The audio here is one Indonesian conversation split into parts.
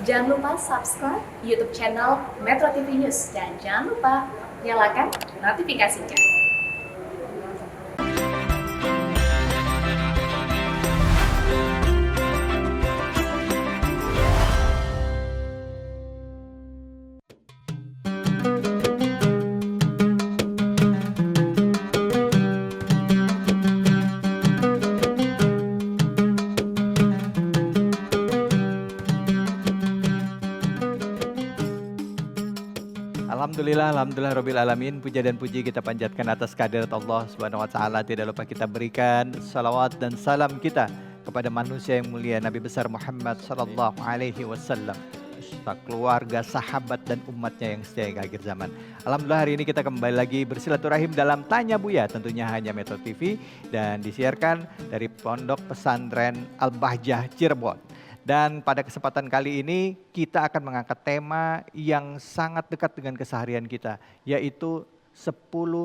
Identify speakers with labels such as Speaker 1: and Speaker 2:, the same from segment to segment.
Speaker 1: Jangan lupa subscribe YouTube channel Metro TV News dan jangan lupa nyalakan notifikasinya.
Speaker 2: Alhamdulillah Rabbil Alamin. Puja dan puji kita panjatkan atas kehadirat Allah Subhanahu Wa Taala. Tidak lupa kita berikan salawat dan salam kita kepada manusia yang mulia Nabi besar Muhammad Sallallahu Alaihi Wasallam, keluarga, sahabat dan umatnya yang setia hingga akhir zaman. Alhamdulillah hari ini kita kembali lagi bersilaturahim dalam Tanya Buya, tentunya hanya Metro TV dan disiarkan dari Pondok Pesantren Al-Bahjah Cirebon. Dan pada kesempatan kali ini kita akan mengangkat tema yang sangat dekat dengan keseharian kita, yaitu 10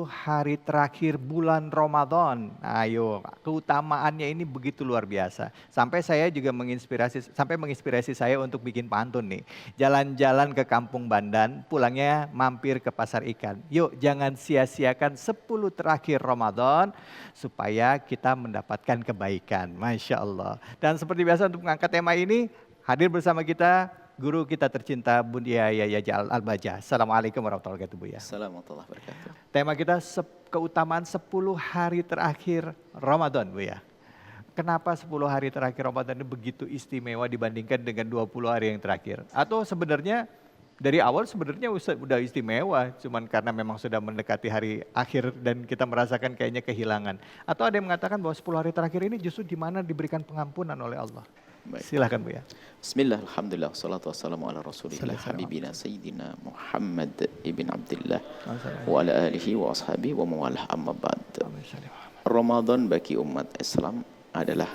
Speaker 2: hari terakhir bulan Ramadan. Ayo, keutamaannya ini begitu luar biasa. Sampai saya juga menginspirasi saya untuk bikin pantun nih. Jalan-jalan ke Kampung Bandan, pulangnya mampir ke pasar ikan. Yuk, jangan sia-siakan 10 terakhir Ramadan supaya kita mendapatkan kebaikan. Masya Allah. Dan seperti biasa untuk mengangkat tema ini, hadir bersama kita guru kita tercinta Bunda Yaya Al-Bahjah. Assalamualaikum warahmatullahi wabarakatuh, Bu ya.
Speaker 3: Assalamualaikum warahmatullahi wabarakatuh.
Speaker 2: Tema kita keutamaan 10 hari terakhir Ramadan, Bu ya. Kenapa 10 hari terakhir Ramadan ini begitu istimewa dibandingkan dengan 20 hari yang terakhir? Atau sebenarnya dari awal sebenarnya sudah istimewa, cuman karena memang sudah mendekati hari akhir dan kita merasakan kayaknya kehilangan. Atau ada yang mengatakan bahwa 10 hari terakhir ini justru di mana diberikan pengampunan oleh Allah.
Speaker 3: Baik.
Speaker 2: Silahkan, Bu ya.
Speaker 3: Bismillah, alhamdulillah, salatu wassalamu ala rasulillah, habibina sayyidina Muhammad ibn Abdullah, wa ala alihi wa ashabihi wa mawalah amma ba'd. Ramadan bagi umat Islam adalah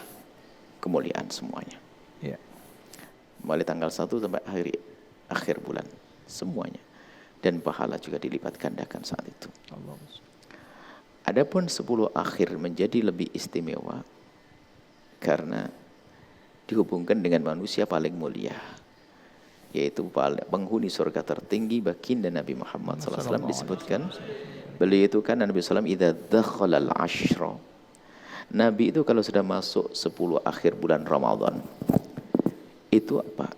Speaker 3: kemuliaan semuanya.
Speaker 2: Ya.
Speaker 3: Mulai tanggal 1 sampai hari akhir bulan, semuanya. Dan pahala juga dilipat gandakan saat itu. Adapun 10 akhir menjadi lebih istimewa karena dihubungkan dengan manusia paling mulia, yaitu penghuni surga tertinggi baginda Nabi Muhammad SAW. Disebutkan beliau itu kan Nabi SAW idza dakhalal ashra, Nabi itu kalau sudah masuk 10 akhir bulan Ramadan itu apa?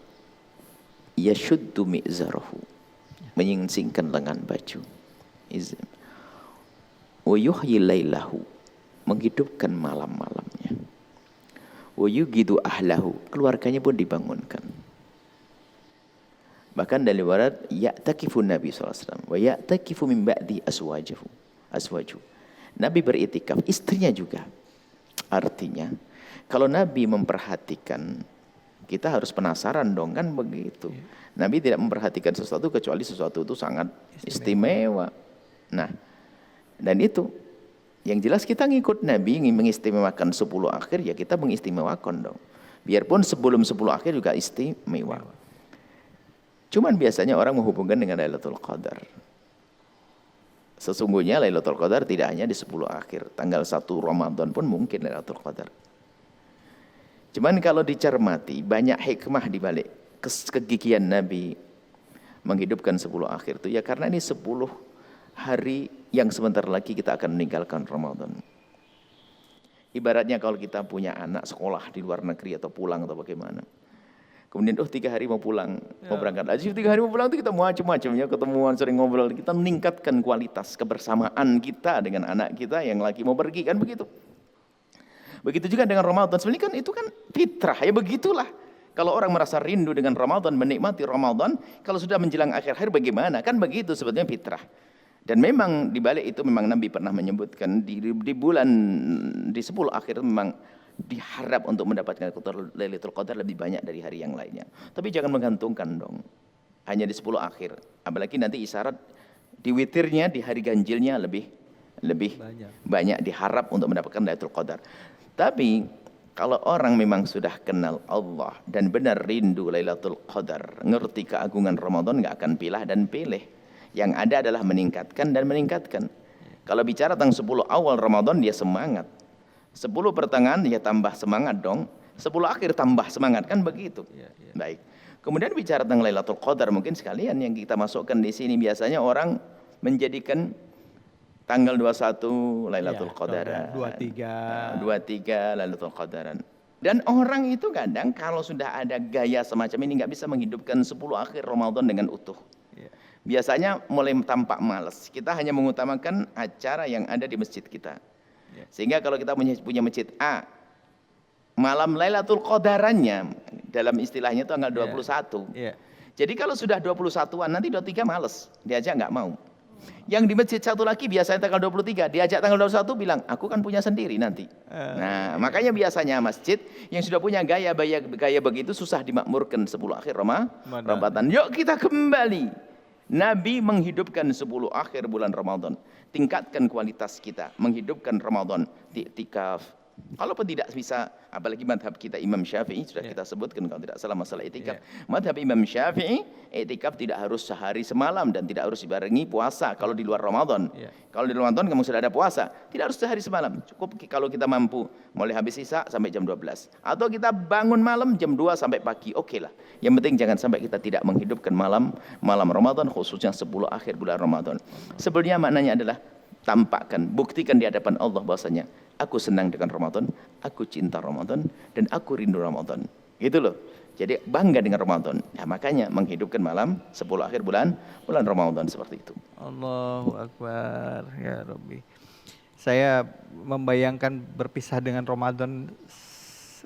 Speaker 3: Yashuddu mi'zarahu, menyingsingkan lengan baju, wa yuhyi lailahu, menghidupkan malam-malamnya, wa yugidu ahlahu, keluarganya pun dibangunkan. Bahkan dari warat ya'takifu Nabi SAW wa ya'takifu min ba'di aswaju. Nabi beritikaf, istrinya juga. Artinya kalau Nabi memperhatikan, kita harus penasaran dong, kan begitu. Nabi tidak memperhatikan sesuatu kecuali sesuatu itu sangat istimewa. Nah, dan itu yang jelas kita ngikut Nabi, ingin mengistimewakan 10 akhir, ya kita mengistimewakan dong. Biarpun sebelum 10 akhir juga istimewa. Cuman biasanya orang menghubungkan dengan Lailatul Qadar. Sesungguhnya Lailatul Qadar tidak hanya di 10 akhir. Tanggal 1 Ramadan pun mungkin Lailatul Qadar. Cuman kalau dicermati, banyak hikmah di balik kegigihan Nabi menghidupkan 10 akhir itu, ya karena ini 10 hari yang sebentar lagi kita akan meninggalkan Ramadan. Ibaratnya kalau kita punya anak sekolah di luar negeri atau pulang atau bagaimana. Kemudian 3 hari mau pulang, mau berangkat haji, 3 hari mau pulang itu kita macam-macam ya, ketemuan, sering ngobrol, kita meningkatkan kualitas kebersamaan kita dengan anak kita yang lagi mau pergi, kan begitu. Begitu juga dengan Ramadan. Sebenarnya kan itu kan fitrah, ya begitulah. Kalau orang merasa rindu dengan Ramadan, menikmati Ramadan, kalau sudah menjelang akhir-akhir bagaimana? Kan begitu sebetulnya fitrah. Dan memang di balik itu memang Nabi pernah menyebutkan di bulan di 10 akhir memang diharap untuk mendapatkan Lailatul Qadar lebih banyak dari hari yang lainnya. Tapi jangan menggantungkan dong hanya di 10 akhir. Apalagi nanti isyarat di witirnya, di hari ganjilnya lebih banyak diharap untuk mendapatkan Lailatul Qadar. Tapi kalau orang memang sudah kenal Allah dan benar rindu Lailatul Qadar, ngerti keagungan Ramadan, nggak akan pilih dan pilih. Yang ada adalah meningkatkan dan meningkatkan. Kalau bicara tentang 10 awal Ramadan dia semangat. 10 pertengahan dia tambah semangat dong. 10 akhir tambah semangat, kan begitu. Baik. Kemudian bicara tentang Lailatul Qadar, mungkin sekalian yang kita masukkan di sini, biasanya orang menjadikan tanggal 21 Lailatul Qadar, 23 Lailatul Qadaran. Dan orang itu kadang kalau sudah ada gaya semacam ini nggak bisa menghidupkan 10 akhir Ramadan dengan utuh. Biasanya mulai tampak malas. Kita hanya mengutamakan acara yang ada di masjid kita. Sehingga kalau kita punya masjid A, malam Lailatul Qadarannya dalam istilahnya itu tanggal 21. Jadi kalau sudah 21-an nanti 23 malas, diajak nggak mau. Yang di masjid satu lagi biasanya tanggal 23, diajak tanggal 21 bilang, aku kan punya sendiri nanti. Nah, makanya biasanya masjid yang sudah punya gaya begitu susah dimakmurkan 10 akhir Ramadan. Yuk kita kembali. Nabi menghidupkan 10 akhir bulan Ramadan. Tingkatkan kualitas kita, menghidupkan Ramadan, i'tikaf. Kalaupun tidak bisa, apalagi madhab kita Imam Syafi'i, sudah kita sebutkan kalau tidak salah masalah i'tikaf. Madhab Imam Syafi'i, i'tikaf tidak harus sehari semalam dan tidak harus dibarengi puasa kalau di luar Ramadan. Kalau di luar Ramadan kamu sudah ada puasa, tidak harus sehari semalam. Cukup kalau kita mampu mulai habis isya sampai jam 12. Atau kita bangun malam jam 2 sampai pagi, oke lah. Yang penting jangan sampai kita tidak menghidupkan malam Ramadan, khususnya 10 akhir bulan Ramadan. Sebenarnya maknanya adalah tampakkan, buktikan di hadapan Allah bahwasanya aku senang dengan Ramadan, aku cinta Ramadan, dan aku rindu Ramadan. Gitu loh. Jadi bangga dengan Ramadan. Nah, makanya menghidupkan malam 10 akhir bulan Ramadan seperti itu.
Speaker 2: Allahu Akbar, ya Rabbi. Saya membayangkan berpisah dengan Ramadan,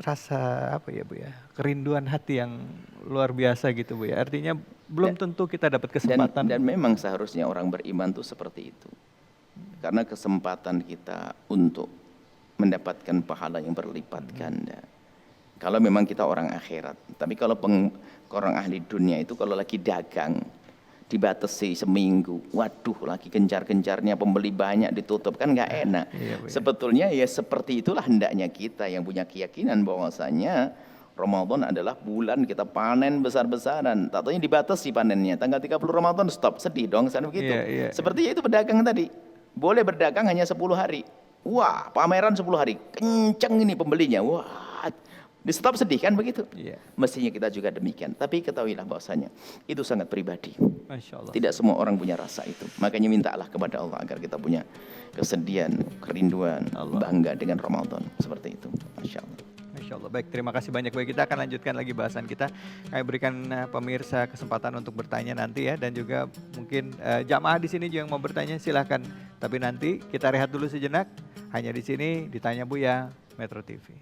Speaker 2: rasa apa ya Bu ya, kerinduan hati yang luar biasa gitu Bu ya. Artinya belum tentu kita dapat kesempatan.
Speaker 3: Dan memang seharusnya orang beriman tuh seperti itu. Karena kesempatan kita untuk mendapatkan pahala yang berlipat ganda. Kalau memang kita orang akhirat. Tapi kalau orang ahli dunia itu kalau lagi dagang, dibatasi seminggu, waduh lagi gencar-gencarnya pembeli banyak ditutup, kan nggak enak. Sebetulnya ya seperti itulah hendaknya kita yang punya keyakinan bahwasanya Ramadan adalah bulan kita panen besar-besaran. Tak tahunya dibatasi panennya. Tanggal 30 Ramadan stop, sedih dong sana begitu. Seperti itu pedagang tadi. Boleh berdagang hanya 10 hari. Wah, pameran 10 hari. Kenceng ini pembelinya. Wah, di stop sedih kan begitu. Mestinya kita juga demikian. Tapi ketahuilah bahwasanya itu sangat pribadi.
Speaker 2: Masya Allah.
Speaker 3: Tidak semua orang punya rasa itu. Makanya mintalah kepada Allah agar kita punya kesedihan, kerinduan, bangga dengan Ramadan. Seperti itu. Masya Allah.
Speaker 2: Masya Allah. Baik, terima kasih banyak. Baik, kita akan lanjutkan lagi bahasan kita. Kami berikan pemirsa kesempatan untuk bertanya nanti ya, dan juga mungkin jamaah di sini juga yang mau bertanya silahkan. Tapi nanti kita rehat dulu sejenak. Hanya di sini ditanya Buya, Metro TV.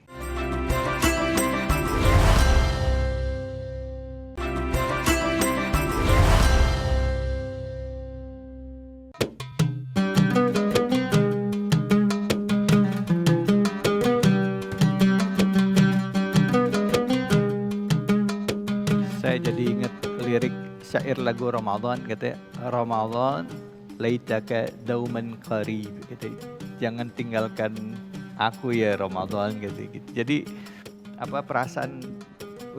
Speaker 2: Lirik syair lagu Ramadan katanya, Ramadan laitaka dauman qarib gitu. Jangan tinggalkan aku ya Ramadan gitu. Jadi apa perasaan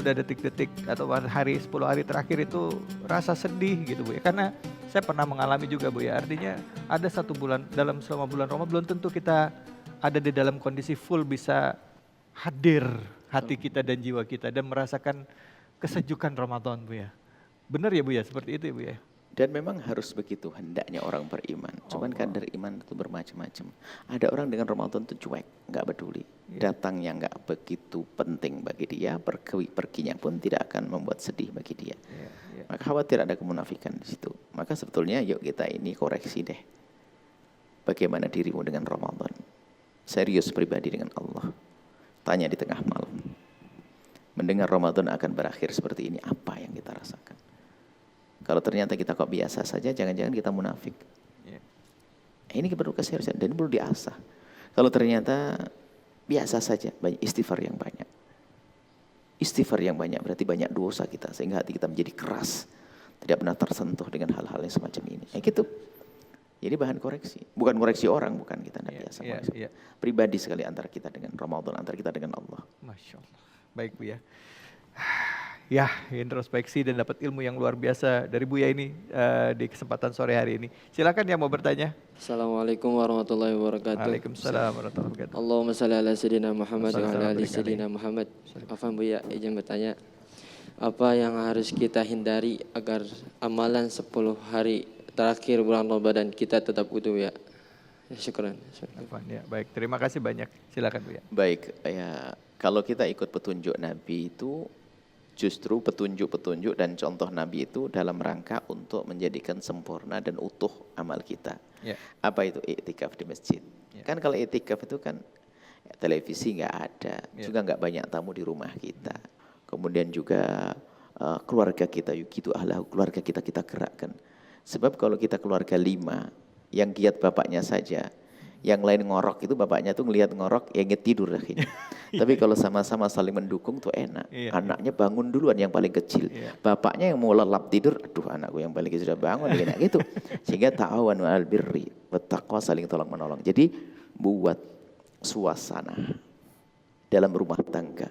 Speaker 2: udah detik-detik atau hari 10 hari terakhir itu rasa sedih gitu Bu ya. Karena saya pernah mengalami juga Bu ya. Artinya ada satu bulan selama bulan Ramadan belum tentu kita ada di dalam kondisi full bisa hadir hati kita dan jiwa kita dan merasakan kesejukan Ramadan Bu ya. Benar ya Bu ya, seperti itu ya Bu ya.
Speaker 3: Dan memang harus begitu hendaknya orang beriman. Cuman kadar iman itu bermacam-macam. Ada orang dengan Ramadan itu cuek, nggak peduli. Datangnya nggak begitu penting bagi dia, perginya pun tidak akan membuat sedih bagi dia. Maka khawatir ada kemunafikan di situ. Maka sebetulnya yuk kita ini koreksi deh. Bagaimana dirimu dengan Ramadan? Serius pribadi dengan Allah. Tanya di tengah malam. Mendengar Ramadan akan berakhir seperti ini, apa yang kita rasakan? Kalau ternyata kita kok biasa saja, jangan-jangan kita munafik. Ini perlu keseriusan dan perlu diasah. Kalau ternyata biasa saja, banyak istighfar yang banyak. Istighfar yang banyak berarti banyak dosa kita sehingga hati kita menjadi keras, tidak pernah tersentuh dengan hal-hal yang semacam ini. Gitu. Jadi bahan koreksi, bukan koreksi orang, bukan kita tidak biasa. Pribadi sekali antara kita dengan Ramadan, antara kita dengan Allah.
Speaker 2: Masya Allah. Baik Bu ya. Ya, introspeksi dan dapat ilmu yang luar biasa dari Buya ini di kesempatan sore hari ini. Silakan yang mau bertanya.
Speaker 4: Assalamualaikum warahmatullahi wabarakatuh.
Speaker 2: Waalaikumsalam warahmatullahi wabarakatuh.
Speaker 4: Allahumma salli ala sayyidina Muhammad wa ala ali sayyidina Muhammad. Afan Buya, izin bertanya. Apa yang harus kita hindari agar amalan 10 hari terakhir bulan Ramadan kita tetap utuh ya? Ya, syukran.
Speaker 2: Afwan, ya, baik, terima kasih banyak. Silakan Bu ya.
Speaker 3: Baik, ya kalau kita ikut petunjuk Nabi itu justru petunjuk-petunjuk dan contoh Nabi itu dalam rangka untuk menjadikan sempurna dan utuh amal kita.
Speaker 2: Ya.
Speaker 3: Apa itu iktikaf di masjid?
Speaker 2: Ya.
Speaker 3: Kan kalau iktikaf itu kan ya, televisi nggak ada,
Speaker 2: Ya.
Speaker 3: juga nggak banyak tamu di rumah kita. Kemudian juga keluarga kita, gitu keluarga kita gerakkan. Sebab kalau kita keluarga 5, yang giat bapaknya saja, yang lain ngorok itu bapaknya tuh ngelihat ngorok, ya tidur akhirnya. Tapi kalau sama-sama saling mendukung tuh enak.
Speaker 2: Iya,
Speaker 3: Anaknya bangun duluan yang paling kecil.
Speaker 2: Iya.
Speaker 3: Bapaknya yang mau lelap tidur, aduh anakku yang paling kecil sudah bangun, kayak gitu. Sehingga ta'awanu 'alal birri wat taqwa, saling tolong menolong. Jadi buat suasana dalam rumah tangga,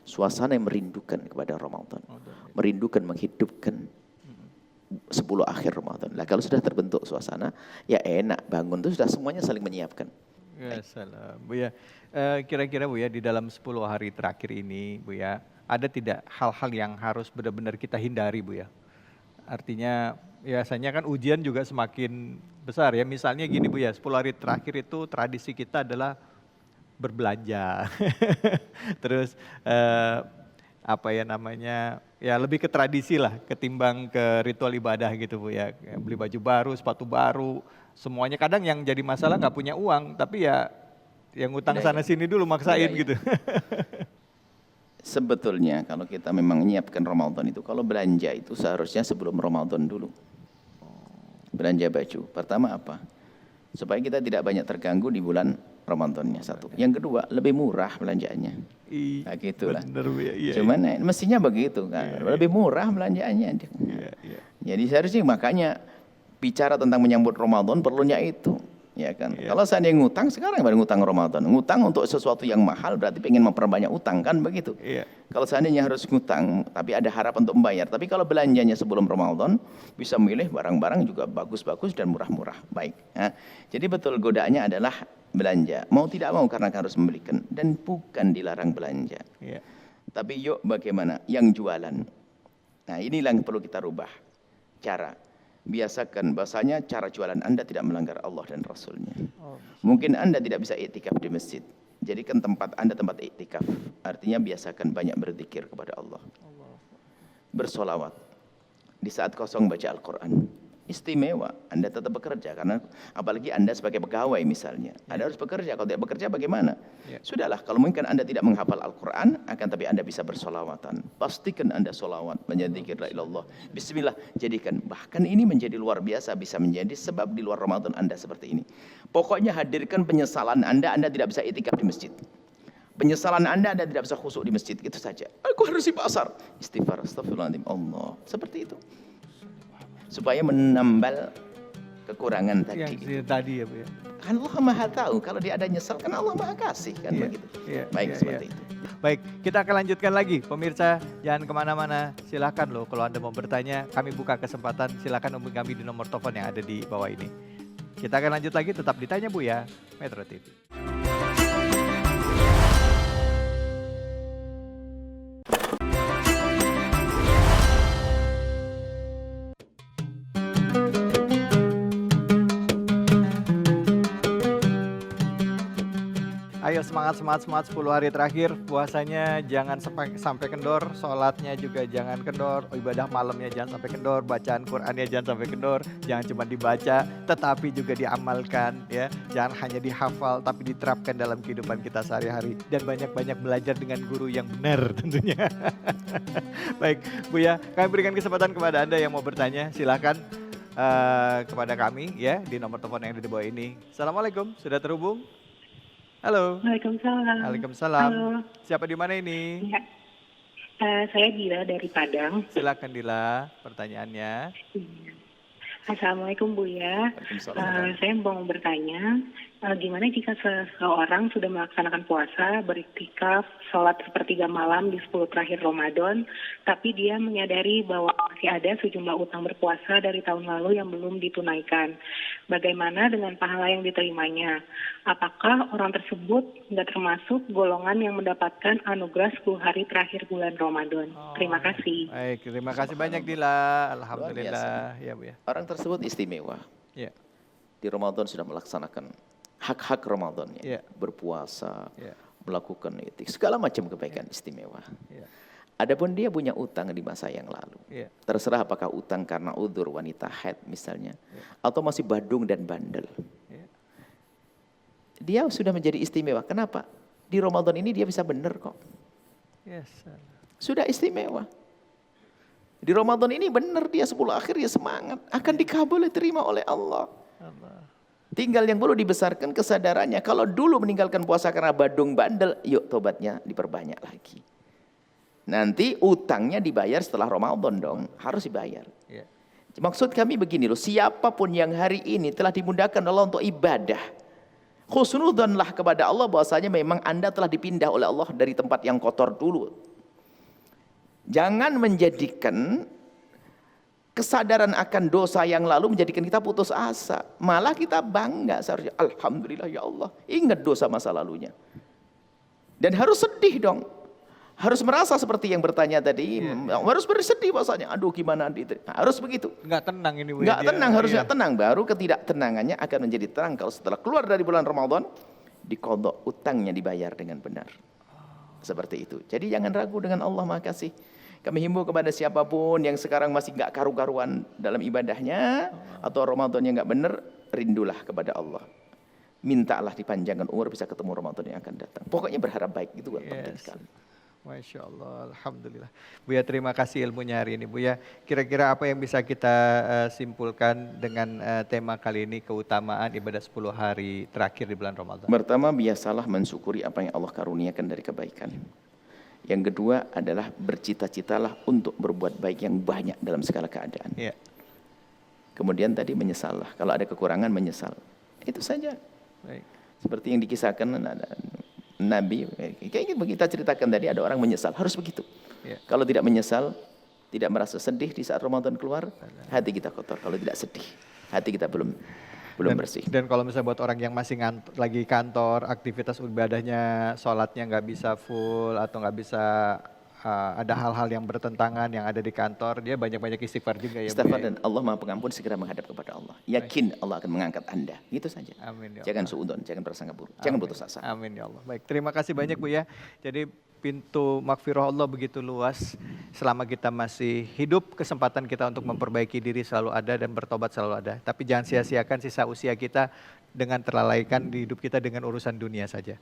Speaker 3: suasana yang merindukan kepada Ramadan, merindukan menghidupkan 10 akhir Ramadan. Lah kalau sudah terbentuk suasana, ya enak bangun tuh sudah semuanya saling menyiapkan.
Speaker 2: Ya salam Bu ya. Kira-kira Bu ya di dalam 10 hari terakhir ini Bu ya, ada tidak hal-hal yang harus benar-benar kita hindari Bu ya? Artinya biasanya kan ujian juga semakin besar ya. Misalnya gini Bu ya, 10 hari terakhir itu tradisi kita adalah berbelanja. Terus apa ya namanya, ya lebih ke tradisi lah ketimbang ke ritual ibadah gitu Bu ya. Beli baju baru, sepatu baru, semuanya. Kadang yang jadi masalah nggak punya uang, tapi ya yang utang sana sini dulu maksain gitu.
Speaker 3: Sebetulnya kalau kita memang menyiapkan Ramadan itu, kalau belanja itu seharusnya sebelum Ramadan dulu. Belanja baju. Pertama apa? Supaya kita tidak banyak terganggu di bulan Ramadannya, satu. Yang kedua, lebih murah belanjaannya. Nah gitulah.
Speaker 2: Bener Bu ya. Iya,
Speaker 3: Cuman mestinya begitu kan. Lebih murah belanjaannya.
Speaker 2: iya.
Speaker 3: Jadi seharusnya makanya bicara tentang menyambut Ramadan perlunya itu. Ya kan.
Speaker 2: Iya.
Speaker 3: Kalau seandainya ngutang, sekarang baru ngutang Ramadan. Ngutang untuk sesuatu yang mahal berarti pengen memperbanyak utang kan begitu.
Speaker 2: Iya.
Speaker 3: Kalau seandainya harus ngutang, tapi ada harapan untuk membayar. Tapi kalau belanjanya sebelum Ramadan, bisa memilih barang-barang juga bagus-bagus dan murah-murah. Baik. Nah, jadi betul godaannya adalah belanja. Mau tidak mau karena harus membelikan. Dan bukan dilarang belanja.
Speaker 2: Iya.
Speaker 3: Tapi yuk bagaimana? Yang jualan. Nah inilah yang perlu kita rubah. Cara. Biasakan bahasanya cara jualan Anda tidak melanggar Allah dan Rasulnya. Mungkin Anda tidak bisa iktikaf di masjid. Jadikan tempat Anda tempat iktikaf. Artinya biasakan banyak berzikir kepada Allah. Bersolawat. Di saat kosong baca Al-Quran. Istimewa. Anda tetap bekerja. Karena apalagi Anda sebagai pegawai misalnya. Anda harus bekerja. Kalau tidak bekerja bagaimana? Sudahlah. Kalau mungkin Anda tidak menghafal Al-Quran. Akan tapi Anda bisa bersolawatan. Pastikan Anda solawat. Menyadzikir la ilallah. Bismillah. Jadikan. Bahkan ini menjadi luar biasa. Bisa menjadi sebab di luar Ramadan Anda seperti ini. Pokoknya hadirkan penyesalan Anda. Anda tidak bisa itikaf di masjid. Penyesalan Anda tidak bisa khusyuk di masjid. Itu saja. Aku harus di pasar. Istighfar. Astagfirullahaladzim. Allah. Seperti itu. Supaya menambal kekurangan tadi.
Speaker 2: Yang tadi ya Bu ya.
Speaker 3: Kan Allah Maha tahu. Kalau dia ada nyesal, kan Allah Maha kasih. Kan begitu. Baik, seperti itu.
Speaker 2: Baik, kita akan lanjutkan lagi. Pemirsa, jangan kemana-mana. Silahkan loh kalau Anda mau bertanya. Kami buka kesempatan. Silahkan hubungi kami di nomor telepon yang ada di bawah ini. Kita akan lanjut lagi. Tetap ditanya Bu ya. Metro TV. Ayo semangat 10 hari terakhir, puasanya jangan sampai kendor, sholatnya juga jangan kendor, ibadah malamnya jangan sampai kendor, bacaan Qur'annya jangan sampai kendor, jangan cuma dibaca tetapi juga diamalkan ya, jangan hanya dihafal tapi diterapkan dalam kehidupan kita sehari-hari dan banyak-banyak belajar dengan guru yang benar tentunya. Baik Bu ya, kami berikan kesempatan kepada Anda yang mau bertanya, silakan kepada kami ya di nomor telepon yang ada di bawah ini. Assalamualaikum, sudah terhubung? Halo.
Speaker 5: Waalaikumsalam.
Speaker 2: Waalaikumsalam.
Speaker 5: Halo.
Speaker 2: Siapa di mana ini?
Speaker 5: Ya. Saya Dila dari Padang.
Speaker 2: Silakan Dila, pertanyaannya.
Speaker 5: Assalamualaikum Bu ya.
Speaker 3: Waalaikumsalam.
Speaker 5: Saya mau bertanya, gimana jika seseorang sudah melaksanakan puasa, beriktikaf, sholat sepertiga malam di 10 terakhir Ramadan, tapi dia menyadari bahwa masih masih ada sejumlah utang berpuasa dari tahun lalu yang belum ditunaikan. Bagaimana dengan pahala yang diterimanya? Apakah orang tersebut nggak termasuk golongan yang mendapatkan anugerah 10 hari terakhir bulan Ramadan? Terima kasih.
Speaker 2: Baik, terima kasih banyak Dila. Alhamdulillah.
Speaker 3: biasa.
Speaker 2: Ya Bu ya.
Speaker 3: Orang tersebut istimewa.
Speaker 2: Ya.
Speaker 3: Di Ramadan sudah melaksanakan hak-hak Ramadannya.
Speaker 2: Ya.
Speaker 3: Berpuasa,
Speaker 2: Ya.
Speaker 3: melakukan etik, segala macam kebaikan istimewa.
Speaker 2: Ya.
Speaker 3: Adapun dia punya utang di masa yang lalu.
Speaker 2: Ya.
Speaker 3: Terserah apakah utang karena udzur wanita haid misalnya, atau masih badung dan bandel.
Speaker 2: Ya.
Speaker 3: Dia sudah menjadi istimewa. Kenapa? Di Ramadan ini dia bisa benar kok.
Speaker 2: Yes.
Speaker 3: Sudah istimewa. Di Ramadan ini benar dia 10 akhir dia semangat. Akan dikabul diterima oleh Allah.
Speaker 2: Allah.
Speaker 3: Tinggal yang perlu dibesarkan kesadarannya. Kalau dulu meninggalkan puasa karena badung bandel, yuk tobatnya diperbanyak lagi. Nanti utangnya dibayar setelah Ramadan dong. Harus dibayar.
Speaker 2: Ya.
Speaker 3: Maksud kami begini loh. Siapapun yang hari ini telah dimudahkan Allah untuk ibadah. Khusnudzanlah kepada Allah bahwasanya memang Anda telah dipindah oleh Allah dari tempat yang kotor dulu. Jangan menjadikan kesadaran akan dosa yang lalu menjadikan kita putus asa. Malah kita bangga seharusnya. Alhamdulillah ya Allah. Ingat dosa masa lalunya. Dan harus sedih dong. Harus merasa seperti yang bertanya tadi. Harus bersedih bahwasanya. Aduh gimana. Harus begitu.
Speaker 2: Enggak tenang ini Bu.
Speaker 3: Enggak tenang, harus
Speaker 2: Iya.
Speaker 3: enggak tenang. Baru ketidaktenangannya akan menjadi tenang. Kalau setelah keluar dari bulan Ramadan, dikodok utangnya dibayar dengan benar. Seperti itu. Jadi jangan ragu dengan Allah Maha Kasih. Kami himbau kepada siapapun yang sekarang masih enggak karu-karuan dalam ibadahnya, atau Ramadannya enggak benar, rindulah kepada Allah. Mintalah dipanjangkan umur bisa ketemu Ramadan yang akan datang. Pokoknya berharap baik, itu penting sekali.
Speaker 2: Masya Allah, Alhamdulillah. Bu ya, terima kasih ilmunya hari ini Bu ya. Kira-kira apa yang bisa kita simpulkan dengan tema kali ini, keutamaan ibadah 10 hari terakhir di bulan Ramadan?
Speaker 3: Pertama, biasalah mensyukuri apa yang Allah karuniakan dari kebaikan. Yang kedua adalah bercita-citalah untuk berbuat baik yang banyak dalam segala keadaan.
Speaker 2: Ya.
Speaker 3: Kemudian tadi menyesallah, kalau ada kekurangan menyesal. Itu saja.
Speaker 2: Baik.
Speaker 3: Seperti yang dikisahkan Nabi, kayak kita ceritakan tadi, ada orang menyesal, harus begitu.
Speaker 2: Ya.
Speaker 3: Kalau tidak menyesal, tidak merasa sedih di saat Ramadan keluar, hati kita kotor. Kalau tidak sedih, hati kita belum bersih.
Speaker 2: Dan kalau misalnya buat orang yang masih lagi kantor, aktivitas ibadahnya, sholatnya nggak bisa full atau nggak bisa ada hal-hal yang bertentangan yang ada di kantor, dia banyak-banyak istighfar juga ya.
Speaker 3: Istighfar
Speaker 2: Bu, ya?
Speaker 3: dan Allah Maha Pengampun, segera menghadap kepada Allah. Yakin Allah akan mengangkat Anda. Itu saja.
Speaker 2: Amin ya
Speaker 3: Jangan
Speaker 2: Allah.
Speaker 3: suudzon, jangan prasangka buruk, jangan putus asa.
Speaker 2: Amin ya Allah. Baik, terima kasih banyak Bu ya. Jadi pintu makfirah Allah begitu luas. Selama kita masih hidup, kesempatan kita untuk memperbaiki diri selalu ada dan bertobat selalu ada. Tapi jangan sia-siakan sisa usia kita dengan terlalaikan di hidup kita dengan urusan dunia saja.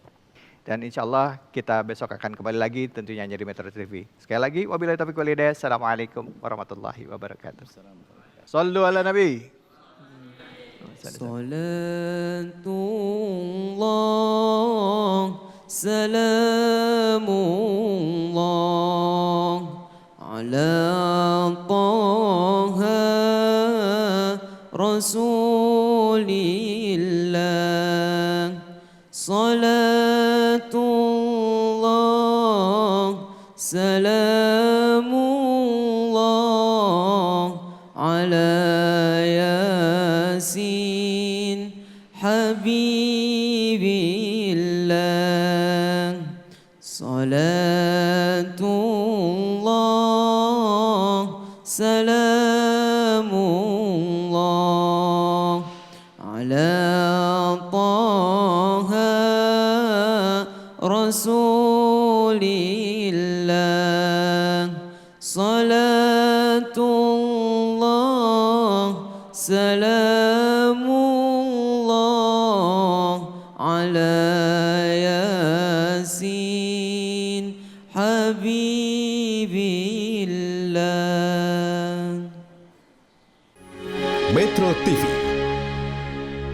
Speaker 2: Dan insya Allah kita besok akan kembali lagi tentunya hanya di Metro TV. Sekali lagi, wabillahi taufiq wal hidayah. Assalamualaikum warahmatullahi wabarakatuh. Sallu ala Nabi.
Speaker 4: Salatullah, salamullah, ala taha rasulillah. Salatullah, salamullah, ala yasin habibillah. Salatullah, salamullah, ala taha rasulillah. Salatullah, salamullah, ala yasin habibillah.
Speaker 6: Metro TV,